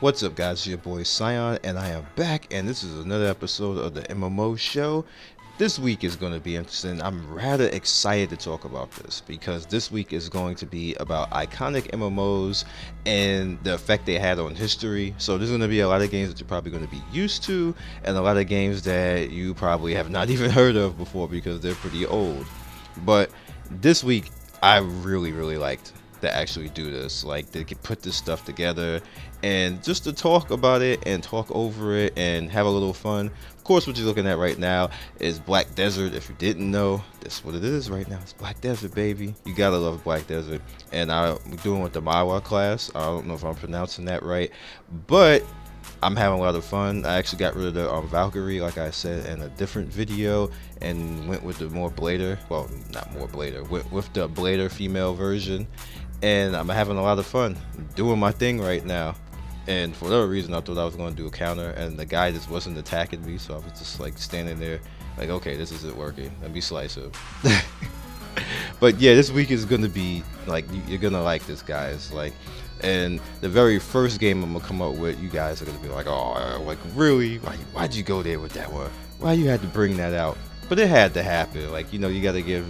What's up, guys? It's your boy Scion, and I am back, and this is another episode of the MMO Show. This week is going to be interesting. I'm rather excited to talk about this because this week is going to be about iconic MMOs and the effect they had on history. So there's going to be a lot of games that you're probably going to be used to, and a lot of games that you probably have not even heard of before because they're pretty old. But this week, I really liked to actually do this, like they could put this stuff together and just to talk about it and talk over it and have a little fun. Of course, what you're looking at right now is Black Desert. If you didn't know, that's what it is right now. It's Black Desert, baby. You gotta love Black Desert. And I'm doing with the Mawa class. I don't know if I'm pronouncing that right, but I'm having a lot of fun. I actually got rid of the Valkyrie, like I said in a different video, and went with the more Blader. Well, not more Blader. Went with the Blader female version, and I'm having a lot of fun doing my thing right now. And for whatever reason, I thought I was going to do a counter, and the guy just wasn't attacking me, so I was just like standing there, like, okay, this isn't working. Let me slice him. But yeah, this week is gonna be like you're gonna like this, guys. Like, and the very first game I'm gonna come up with, you guys are gonna be like, oh, like really? Why'd you go there with that one? Why you had to bring that out? But it had to happen. Like, you know, you gotta give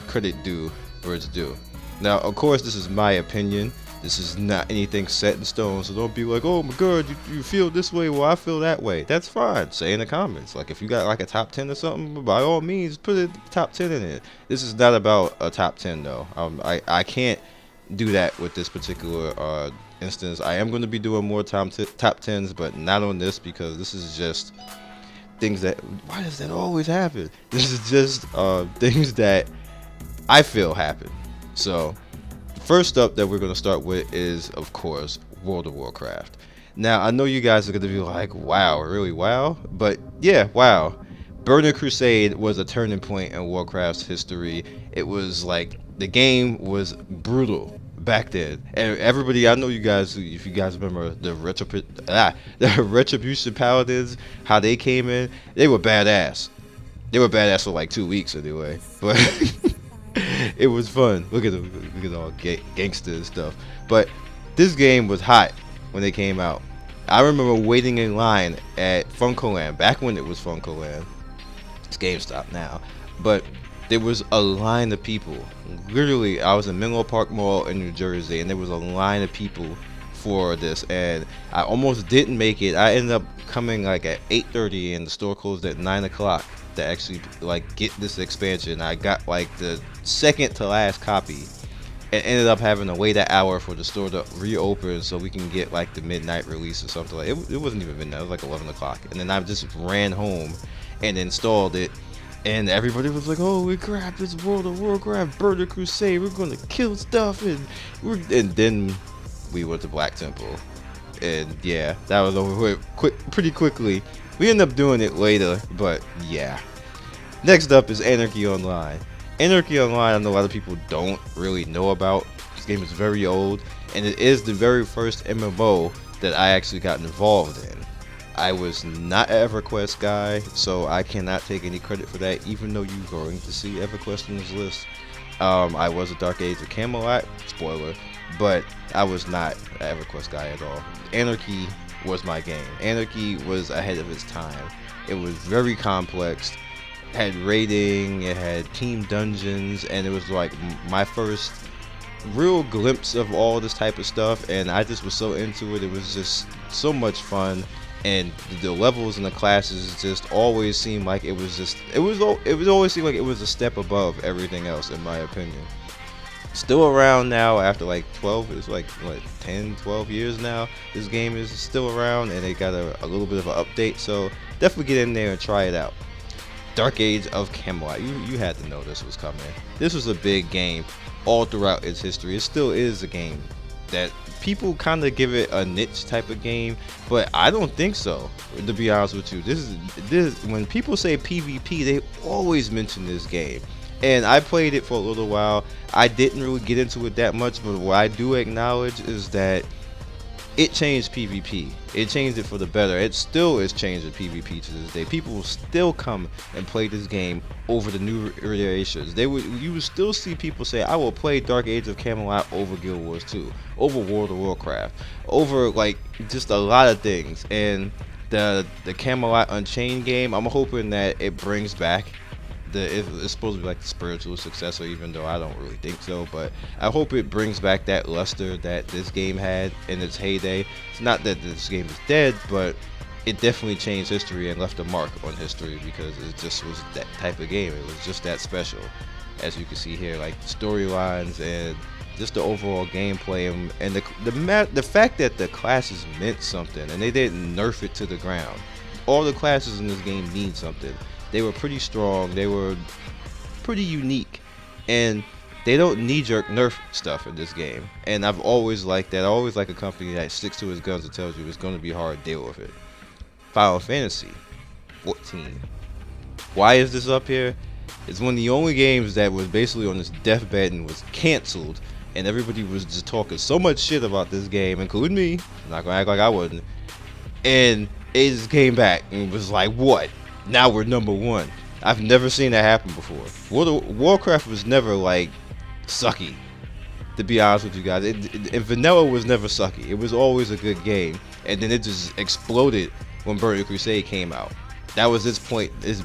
credit due where it's due. Now, of course, this is my opinion. This is not anything set in stone, so don't be like, oh my god, you feel this way, well I feel that way. That's fine. Say in the comments. Like, if you got like a top 10 or something, by all means, put a top 10 in it. This is not about a top 10 though. I can't do that with this particular instance. I am going to be doing more top 10s, but not on this because this is just things that, why does that always happen? This is just things that I feel happen. So first up that we're going to start with is, of course, World of Warcraft. Now, I know you guys are going to be like, wow, really wow? But yeah, wow. Burning Crusade was a turning point in Warcraft's history. It was like, the game was brutal back then. And everybody, I know you guys, if you guys remember the Retribution Paladins, how they came in, they were badass. They were badass for like 2 weeks anyway. But it was fun. Look at them, look at all gangster and stuff. But this game was hot when they came out. I remember waiting in line at Funkoland back when it was Funkoland. It's GameStop now, but there was a line of people. Literally, I was in Menlo Park Mall in New Jersey, and there was a line of people for this, and I almost didn't make it. I ended up coming like at 8:30, and the store closed at 9 o'clock to actually like get this expansion. I got like the second to last copy and ended up having to wait an hour for the store to reopen so we can get like the midnight release or something. Like it wasn't even midnight, it was like 11 o'clock, and then I just ran home and installed it, and everybody was like, holy crap, this World of Warcraft Burning Crusade, we're gonna kill stuff, and then we went to Black Temple, and yeah, that was over pretty quickly. We ended up doing it later, but yeah. Next up is Anarchy Online. Anarchy Online, I know a lot of people don't really know about. This game is very old, and it is the very first MMO that I actually got involved in. I was not an EverQuest guy, so I cannot take any credit for that, even though you're going to see EverQuest on this list. I was a Dark Age of Camelot, spoiler, but I was not an EverQuest guy at all. Anarchy was my game. Anarchy was ahead of its time. It was very complex. It had raiding, it had team dungeons, and it was like my first real glimpse of all this type of stuff, and I just was so into it. It was just so much fun, and the levels and the classes just always seemed like it was always seemed like it was a step above everything else, in my opinion. Still around now after like 12, it's like what, 10 12 years now. This game is still around, and they got a little bit of an update, so definitely get in there and try it out. Dark Age of Camelot, you had to know this was coming. This was a big game all throughout its history. It still is a game that people kind of give it a niche type of game, but I don't think so, to be honest with you. This is when people say PvP, they always mention this game. And I played it for a little while. I didn't really get into it that much, but what I do acknowledge is that it changed PvP. It changed it for the better. It still is changing PvP to this day. People will still come and play this game over the new iterations. You would still see people say, I will play Dark Age of Camelot over Guild Wars 2, over World of Warcraft, over like just a lot of things. And the Camelot Unchained game, I'm hoping that it brings back it's supposed to be like the spiritual successor, even though I don't really think so, but I hope it brings back that luster that this game had in its heyday. It's not that this game is dead, but it definitely changed history and left a mark on history because it just was that type of game. It was just that special, as you can see here, like storylines and just the overall gameplay and the fact that the classes meant something and they didn't nerf it to the ground. All the classes in this game mean something. They were pretty strong, they were pretty unique, and they don't knee-jerk nerf stuff in this game. And I've always liked that. I always like a company that sticks to its guns and tells you it's going to be hard to deal with it. Final Fantasy 14. Why is this up here? It's one of the only games that was basically on its deathbed and was canceled, and everybody was just talking so much shit about this game, including me. I'm not going to act like I wasn't. And it just came back and was like, what? Now we're number one. I've never seen that happen before. Warcraft was never like sucky, to be honest with you guys. And vanilla was never sucky. It was always a good game, and then it just exploded when Burning Crusade came out. That was its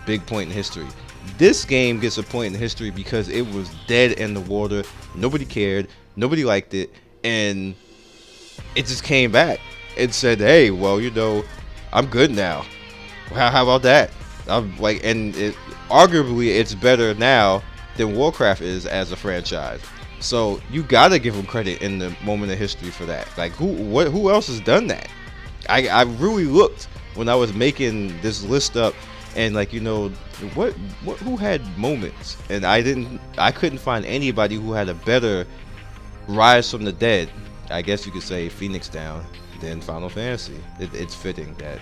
big point in history. This game gets a point in history because it was dead in the water. Nobody cared. Nobody liked it, and it just came back and said, "Hey, well, I'm good now. How about that?" I'm like, and arguably it's better now than Warcraft is as a franchise. So you gotta give them credit in the moment of history for that. Like who else has done that? I really looked when I was making this list up, and like who had moments, and I couldn't find anybody who had a better rise from the dead, I guess you could say, Phoenix Down, than Final Fantasy. It's fitting that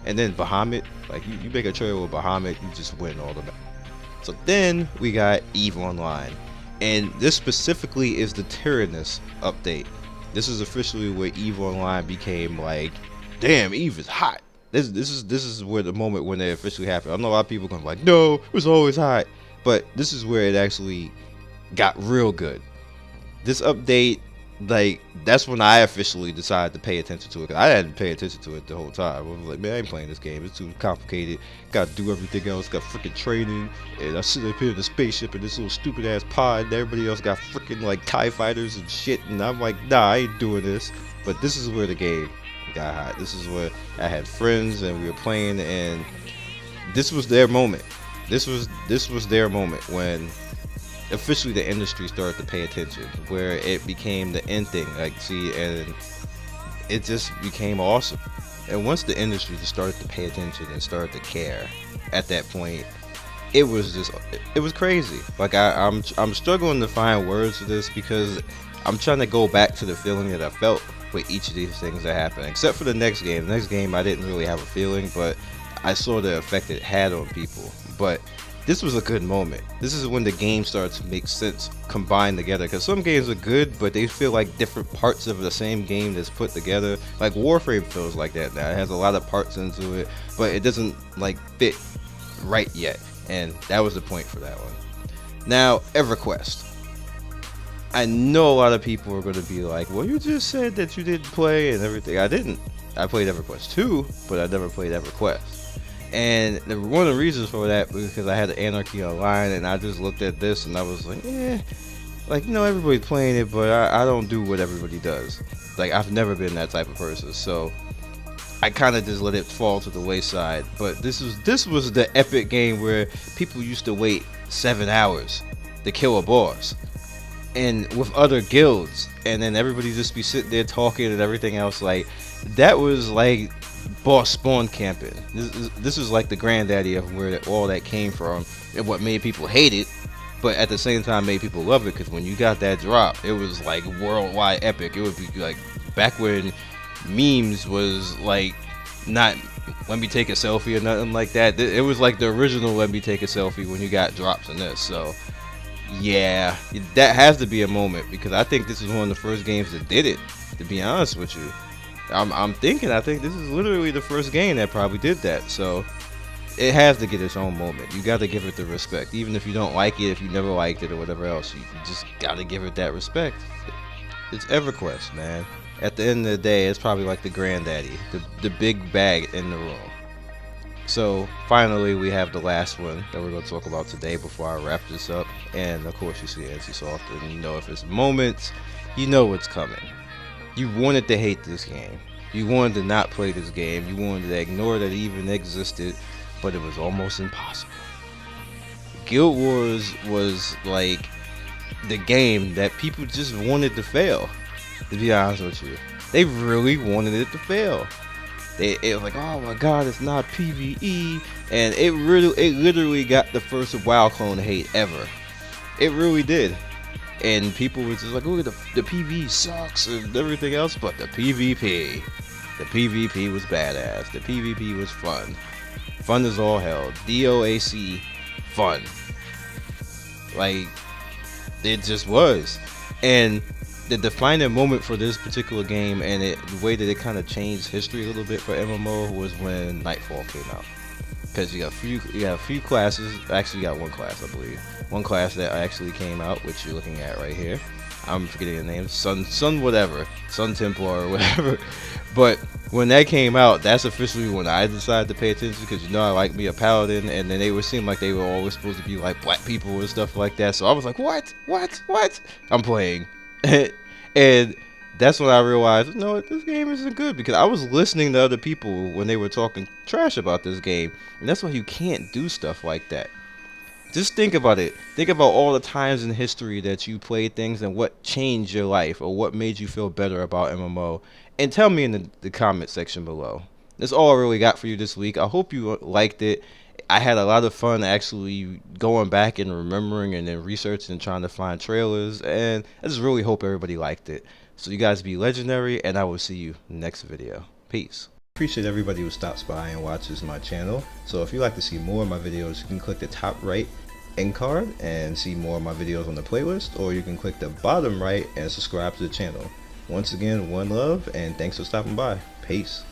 And then Bahamut, like you make a trailer with Bahamut, you just win all the matches. So then we got EVE Online, and this specifically is the Tyrannus update. This is officially where EVE Online became like, damn, EVE is hot. This is where the moment when it officially happened. I know a lot of people going like, no, it was always hot, but this is where it actually got real good. This update, like, that's when I officially decided to pay attention to it. 'Cause I hadn't paid attention to it the whole time. I was like, man, I ain't playing this game. It's too complicated. Gotta do everything else. Got freaking training. And I sit up here in the spaceship in this little stupid ass pod. And everybody else got freaking like TIE fighters and shit. And I'm like, nah, I ain't doing this. But this is where the game got hot. This is where I had friends and we were playing. And this was their moment. This was their moment when officially the industry started to pay attention, where it became the end thing, and it just became awesome. And once the industry just started to pay attention and started to care, at that point, it was crazy. Like I'm struggling to find words for this because I'm trying to go back to the feeling that I felt with each of these things that happened, except for the next game. The next game I didn't really have a feeling, but I saw the effect it had on people. But this was a good moment. This is when the game starts to make sense combined together, because some games are good but they feel like different parts of the same game that's put together. Like Warframe feels like that now. It has a lot of parts into it, but it doesn't like fit right yet, and that was the point for that one. Now EverQuest, I know a lot of people are going to be like, well, you just said that you didn't play and everything. I didn't. I played EverQuest 2, but I never played EverQuest. And one of the reasons for that was because I had the Anarchy Online, and I just looked at this and I was like, everybody's playing it, but I don't do what everybody does. Like, I've never been that type of person, so I kind of just let it fall to the wayside. But this was the epic game where people used to wait 7 hours to kill a boss, and with other guilds, and then everybody just be sitting there talking and everything else. Like, that was like boss spawn camping. This is like the granddaddy of where all that came from, and what made people hate it, but at the same time made people love it, because when you got that drop, it was like worldwide epic. It would be like back when memes was like not let me take a selfie or nothing like that. It was like the original let me take a selfie when you got drops in this. So yeah, that has to be a moment, because I think this is one of the first games that did it. To be honest with you, I think this is literally the first game that probably did that. So it has to get its own moment. You got to give it the respect, even if you don't like it, if you never liked it or whatever else. You just got to give it that respect. It's EverQuest, man. At the end of the day, it's probably like the granddaddy, the big bag in the room. So finally, we have the last one that we're going to talk about today before I wrap this up. And of course, you see NCSoft, and you know if it's moments, you know what's coming. You wanted to hate this game. You wanted to not play this game. You wanted to ignore that it even existed, but it was almost impossible. Guild Wars was like the game that people just wanted to fail. To be honest with you, they really wanted it to fail. It was like, oh my god, it's not PvE, and it literally got the first WoW clone hate ever. It really did, and people were just like, oh, the PvE sucks and everything else, but the PvP was badass. The PvP was fun. Fun as all hell. DOAC, fun. Like, it just was, and the defining moment for this particular game and the way that it kind of changed history a little bit for MMO was when Nightfall came out. Because you got a few classes. Actually, you got one class, I believe. One class that actually came out, which you're looking at right here. I'm forgetting the name. Sun whatever. Sun Templar or whatever. But when that came out, that's officially when I decided to pay attention, because you know I like me a paladin, and then they would seem like they were always supposed to be like black people and stuff like that. So I was like, what? I'm playing. And that's when I realized, no, this game isn't good, because I was listening to other people when they were talking trash about this game, and that's why you can't do stuff like that. Just think about it. Think about all the times in history that you played things and what changed your life or what made you feel better about MMO, and tell me in the comment section below. That's all I really got for you this week. I hope you liked it. I had a lot of fun actually going back and remembering and then researching and trying to find trailers, and I just really hope everybody liked it. So you guys be legendary, and I will see you next video. Peace. Appreciate everybody who stops by and watches my channel. So if you'd like to see more of my videos, you can click the top right end card and see more of my videos on the playlist, or you can click the bottom right and subscribe to the channel. Once again, one love, and thanks for stopping by. Peace.